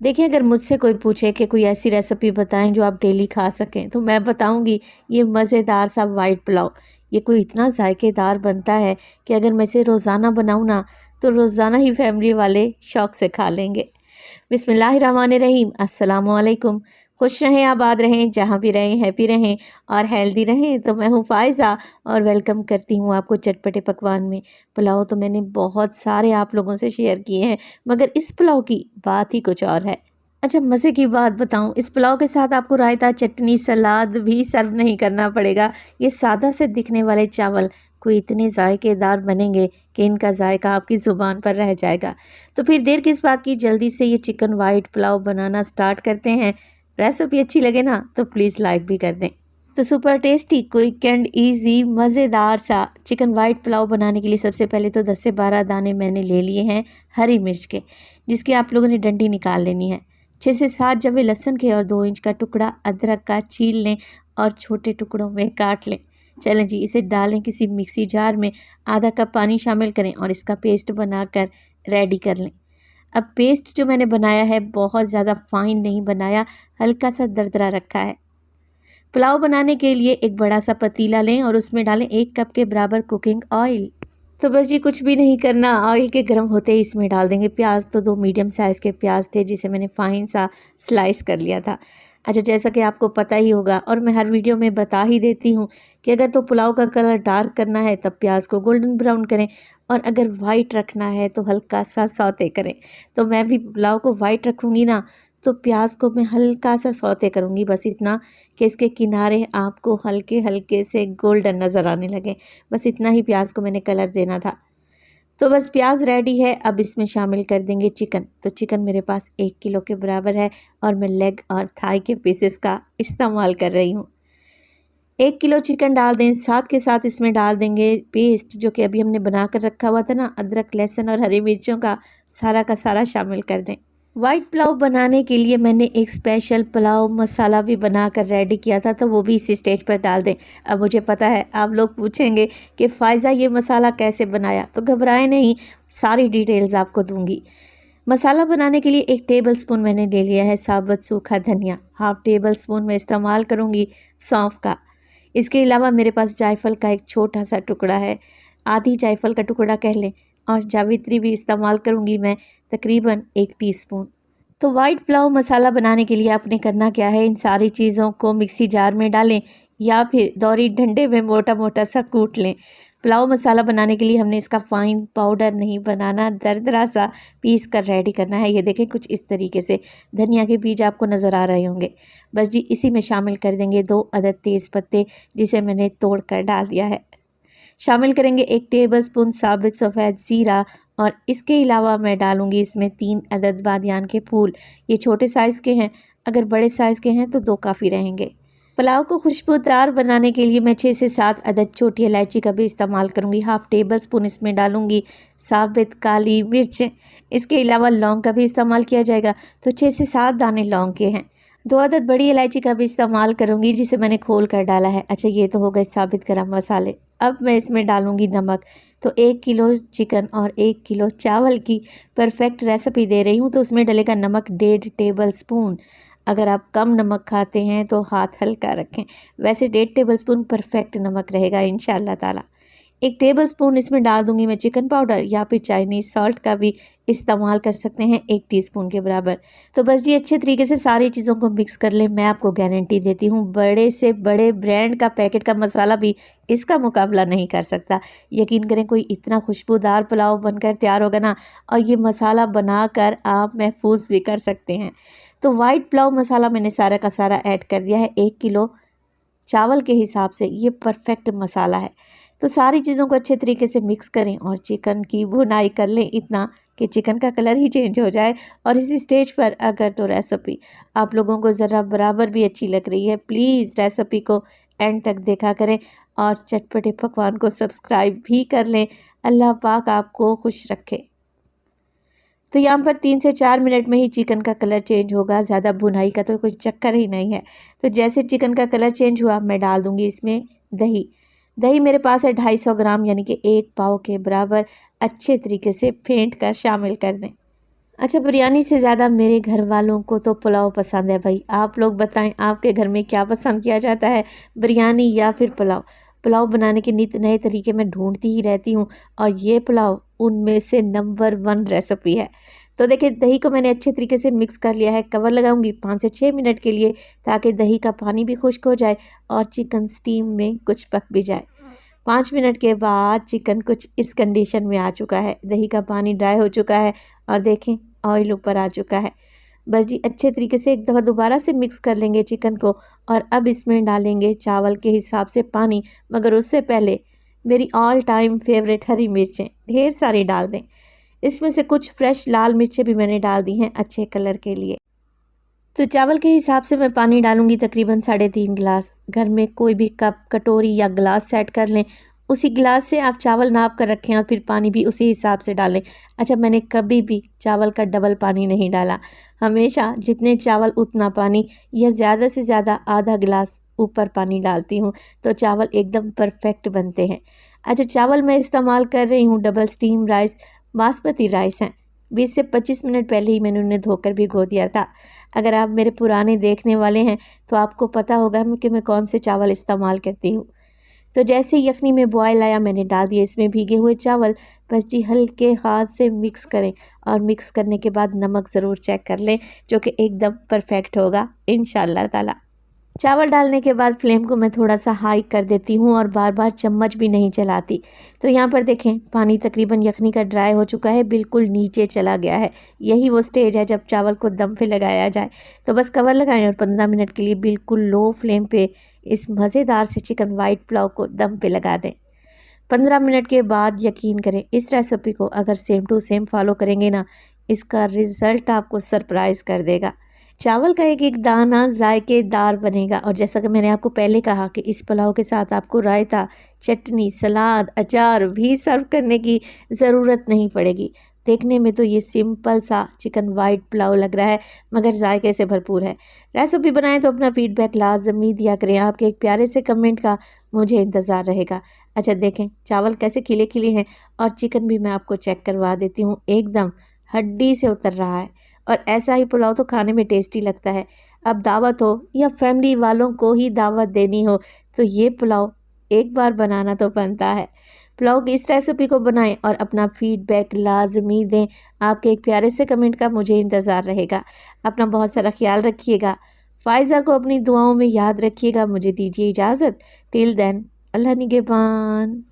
देखिए, अगर मुझसे कोई पूछे कि कोई ऐसी रेसिपी बताएं जो आप डेली खा सकें, तो मैं बताऊंगी ये मज़ेदार सा वाइट पुलाव। ये कोई इतना जायकेदार बनता है कि अगर मैं इसे रोज़ाना बनाऊं ना, तो रोज़ाना ही फैमिली वाले शौक से खा लेंगे। बिस्मिल्लाहिर्रहमानिर्रहीम, अस्सलाम वालेकुम। खुश रहें, आबाद रहें, जहाँ भी रहें हैप्पी रहें और हेल्दी रहें। तो मैं हूँ फ़ायज़ा और वेलकम करती हूँ आपको चटपटे पकवान में। पुलाव तो मैंने बहुत सारे आप लोगों से शेयर किए हैं, मगर इस पुलाव की बात ही कुछ और है। अच्छा, मज़े की बात बताऊं, इस पुलाव के साथ आपको रायता, चटनी, सलाद भी सर्व नहीं करना पड़ेगा। ये सादा से दिखने वाले चावल कोई इतने जायकेदार बनेंगे कि इनका जायका आपकी ज़ुबान पर रह जाएगा। तो फिर देर किस बात की, जल्दी से ये चिकन वाइट पुलाव बनाना स्टार्ट करते हैं। रेसिपी अच्छी लगे ना तो प्लीज़ लाइक भी कर दें। तो super tasty, quick and easy मज़ेदार सा चिकन वाइट पुलाव बनाने के लिए सबसे पहले तो 10 से 12 दाने मैंने ले लिए हैं हरी मिर्च के, जिसकी आप लोगों ने डंडी निकाल लेनी है। 6 से 7 जवे लहसुन के और 2 इंच का टुकड़ा अदरक का छील लें और छोटे टुकड़ों में काट लें। चलें जी, इसे डालें किसी मिक्सी जार में, आधा कप पानी शामिल करें और इसका पेस्ट बनाकर रेडी कर लें। अब पेस्ट जो मैंने बनाया है बहुत ज़्यादा फाइन नहीं बनाया, हल्का सा दरदरा रखा है। पुलाव बनाने के लिए एक बड़ा सा पतीला लें और उसमें डालें 1 कप के बराबर कुकिंग ऑयल। तो बस जी कुछ भी नहीं करना, ऑयल के गर्म होते ही इसमें डाल देंगे प्याज। तो 2 मीडियम साइज़ के प्याज थे, जिसे मैंने फाइन सा स्लाइस कर लिया था। अच्छा, जैसा कि आपको पता ही होगा और मैं हर वीडियो में बता ही देती हूँ कि अगर तो पुलाव का कलर डार्क करना है तब प्याज को गोल्डन ब्राउन करें, और अगर वाइट रखना है तो हल्का सा सौते करें। तो मैं भी पुलाव को वाइट रखूँगी ना, तो प्याज को मैं हल्का सा सौते करूँगी, बस इतना कि इसके किनारे आपको हल्के हल्के से गोल्डन नज़र आने लगे। बस इतना ही प्याज को मैंने कलर देना था। तो बस प्याज रेडी है। अब इसमें शामिल कर देंगे चिकन। तो चिकन मेरे पास 1 किलो के बराबर है और मैं लेग और थाई के पीसेस का इस्तेमाल कर रही हूँ। 1 किलो चिकन डाल दें, साथ के साथ इसमें डाल देंगे पेस्ट जो कि अभी हमने बना कर रखा हुआ था ना, अदरक, लहसुन और हरी मिर्चों का सारा शामिल कर दें। वाइट पुलाव बनाने के लिए मैंने एक स्पेशल पुलाव मसाला भी बना कर रेडी किया था, तो वो भी इसी स्टेज पर डाल दें। अब मुझे पता है आप लोग पूछेंगे कि फ़ायज़ा ये मसाला कैसे बनाया, तो घबराएं नहीं, सारी डिटेल्स आपको दूंगी। मसाला बनाने के लिए 1 टेबलस्पून मैंने ले लिया है साबुत सूखा धनिया। हाफ टेबल स्पून मैं इस्तेमाल करूँगी सौंफ का। इसके अलावा मेरे पास जायफल का एक छोटा सा टुकड़ा है, आधी जायफल का टुकड़ा कह लें, और जावित्री भी इस्तेमाल करूँगी मैं, तकरीबन 1 टीस्पून। तो वाइट पुलाव मसाला बनाने के लिए आपने करना क्या है, इन सारी चीज़ों को मिक्सी जार में डालें या फिर दौरी डंडे में मोटा मोटा सा कूट लें। पुलाव मसाला बनाने के लिए हमने इसका फाइन पाउडर नहीं बनाना, दरदरा सा पीस कर रेडी करना है। ये देखें कुछ इस तरीके से। धनिया के बीज आपको नज़र आ रहे होंगे। बस जी इसी में शामिल कर देंगे 2 अदद तेज़ पत्ते, जिसे मैंने तोड़ कर डाल दिया है। शामिल करेंगे 1 टेबलस्पून साबित सफ़ेद ज़ीरा, और इसके अलावा मैं डालूँगी इसमें 3 अदद बादियान के फूल। ये छोटे साइज़ के हैं, अगर बड़े साइज़ के हैं तो 2 काफ़ी रहेंगे। पुलाव को खुशबूदार बनाने के लिए मैं 6 से 7 अदद छोटी इलायची का भी इस्तेमाल करूँगी। हाफ़ टेबल स्पून इसमें डालूँगी साबित काली मिर्च। इसके अलावा लौंग का भी इस्तेमाल किया जाएगा, तो 6 से 7 दाने लौंग के हैं। 2 अदद बड़ी इलायची का भी इस्तेमाल करूँगी, जिसे मैंने खोल कर डाला है। अच्छा, ये तो हो गए साबित गरम मसाले। अब मैं इसमें डालूँगी नमक। तो 1 किलो चिकन और 1 किलो चावल की परफेक्ट रेसिपी दे रही हूँ, तो उसमें डलेगा नमक 1.5 टेबल स्पून। अगर आप कम नमक खाते हैं तो हाथ हल्का रखें, वैसे 1.5 टेबल स्पून परफेक्ट नमक रहेगा इंशाअल्लाह ताला। 1 टेबल स्पून इसमें डाल दूंगी मैं चिकन पाउडर, या फिर चाइनीज़ सॉल्ट का भी इस्तेमाल कर सकते हैं 1 टीस्पून के बराबर। तो बस जी अच्छे तरीके से सारी चीज़ों को मिक्स कर लें। मैं आपको गारंटी देती हूँ बड़े से बड़े ब्रांड का पैकेट का मसाला भी इसका मुकाबला नहीं कर सकता। यकीन करें, कोई इतना खुशबूदार पुलाव बनकर तैयार होगा ना, और ये मसाला बनाकर आप महफूज भी कर सकते हैं। तो वाइट पुलाव मसाला मैंने सारा का सारा ऐड कर दिया है। 1 किलो चावल के हिसाब से ये परफेक्ट मसाला है। तो सारी चीज़ों को अच्छे तरीके से मिक्स करें और चिकन की भुनाई कर लें, इतना कि चिकन का कलर ही चेंज हो जाए। और इसी स्टेज पर अगर तो रेसिपी आप लोगों को ज़रा बराबर भी अच्छी लग रही है, प्लीज़ रेसिपी को एंड तक देखा करें और चटपटे पकवान को सब्सक्राइब भी कर लें। अल्लाह पाक आपको खुश रखे। तो यहाँ पर 3 से 4 मिनट में ही चिकन का कलर चेंज होगा, ज़्यादा भुनाई का तो कोई चक्कर ही नहीं है। तो जैसे चिकन का कलर चेंज हुआ, मैं डाल दूँगी इसमें दही। दही मेरे पास है 250 ग्राम, यानी कि 1 पाव के बराबर। अच्छे तरीके से फेंट कर शामिल कर दें। अच्छा, बिरयानी से ज़्यादा मेरे घर वालों को तो पुलाव पसंद है भाई। आप लोग बताएं आपके घर में क्या पसंद किया जाता है, बिरयानी या फिर पुलाव। पुलाव बनाने के नित नए तरीके मैं ढूंढती ही रहती हूँ और ये पुलाव उनमें से नंबर 1 रेसिपी है। तो देखिए, दही को मैंने अच्छे तरीके से मिक्स कर लिया है। कवर लगाऊंगी 5 से 6 मिनट के लिए, ताकि दही का पानी भी खुश्क हो जाए और चिकन स्टीम में कुछ पक भी जाए। 5 मिनट के बाद चिकन कुछ इस कंडीशन में आ चुका है, दही का पानी ड्राई हो चुका है और देखें ऑयल ऊपर आ चुका है। बस जी, अच्छे तरीके से एक दफ़ा दोबारा से मिक्स कर लेंगे चिकन को और अब इसमें डालेंगे चावल के हिसाब से पानी। मगर उससे पहले मेरी ऑल टाइम फेवरेट हरी मिर्चें ढेर सारी डाल दें। इसमें से कुछ फ्रेश लाल मिर्चें भी मैंने डाल दी हैं अच्छे कलर के लिए। तो चावल के हिसाब से मैं पानी डालूंगी तकरीबन 3.5 गिलास। घर में कोई भी कप, कटोरी या गिलास सेट कर लें, उसी गिलास से आप चावल नाप कर रखें और फिर पानी भी उसी हिसाब से डालें। अच्छा, मैंने कभी भी चावल का डबल पानी नहीं डाला। हमेशा जितने चावल उतना पानी, या ज़्यादा से ज़्यादा आधा गिलास ऊपर पानी डालती हूँ, तो चावल एकदम परफेक्ट बनते हैं। अच्छा, चावल मैं इस्तेमाल कर रही हूँ double steam rice, basmati rice हैं। 20 से 25 मिनट पहले ही मैंने उन्हें धोकर भिगो दिया था। अगर आप मेरे पुराने देखने वाले हैं तो आपको पता होगा कि मैं कौन से चावल इस्तेमाल करती हूँ। तो जैसे ही यखनी में बॉयल आया, मैंने डाल दिए इसमें भीगे हुए चावल। बस जी, हल्के हाथ से मिक्स करें और मिक्स करने के बाद नमक ज़रूर चेक कर लें, जो कि एकदम परफेक्ट होगा इंशाअल्लाह ताला। चावल डालने के बाद फ्लेम को मैं थोड़ा सा हाई कर देती हूँ और बार बार चम्मच भी नहीं चलाती। तो यहाँ पर देखें, पानी तकरीबन यखनी का ड्राई हो चुका है, बिल्कुल नीचे चला गया है। यही वो स्टेज है जब चावल को दम पे लगाया जाए। तो बस कवर लगाएं और 15 मिनट के लिए बिल्कुल लो फ्लेम पे इस मज़ेदार से चिकन वाइट पुलाव को दम पे लगा दें। 15 मिनट के बाद यकीन करें, इस रेसिपी को अगर सेम टू सेम फॉलो करेंगे ना, इसका रिज़ल्ट आपको सरप्राइज़ कर देगा। चावल का एक एक दाना जायकेदार बनेगा और जैसा कि मैंने आपको पहले कहा कि इस पुलाव के साथ आपको रायता, चटनी, सलाद, अचार भी सर्व करने की ज़रूरत नहीं पड़ेगी। देखने में तो ये सिंपल सा चिकन वाइट पुलाव लग रहा है, मगर जायके से भरपूर है। रेसिपी बनाएं तो अपना फीडबैक लाजमी दिया करें। आपके एक प्यारे से कमेंट का मुझे इंतज़ार रहेगा। अच्छा, देखें चावल कैसे खिले खिले हैं और चिकन भी मैं आपको चेक करवा देती हूँ, एकदम हड्डी से उतर रहा है। और ऐसा ही पुलाव तो खाने में टेस्टी लगता है। अब दावत हो या फैमिली वालों को ही दावत देनी हो, तो ये पुलाव एक बार बनाना तो बनता है। पुलाव की इस रेसिपी को बनाएं और अपना फीडबैक लाजमी दें। आपके एक प्यारे से कमेंट का मुझे इंतज़ार रहेगा। अपना बहुत सारा ख्याल रखिएगा। फ़ायज़ा को अपनी दुआओं में याद रखिएगा। मुझे दीजिए इजाज़त। टिल देन, अल्लाह निगहबान।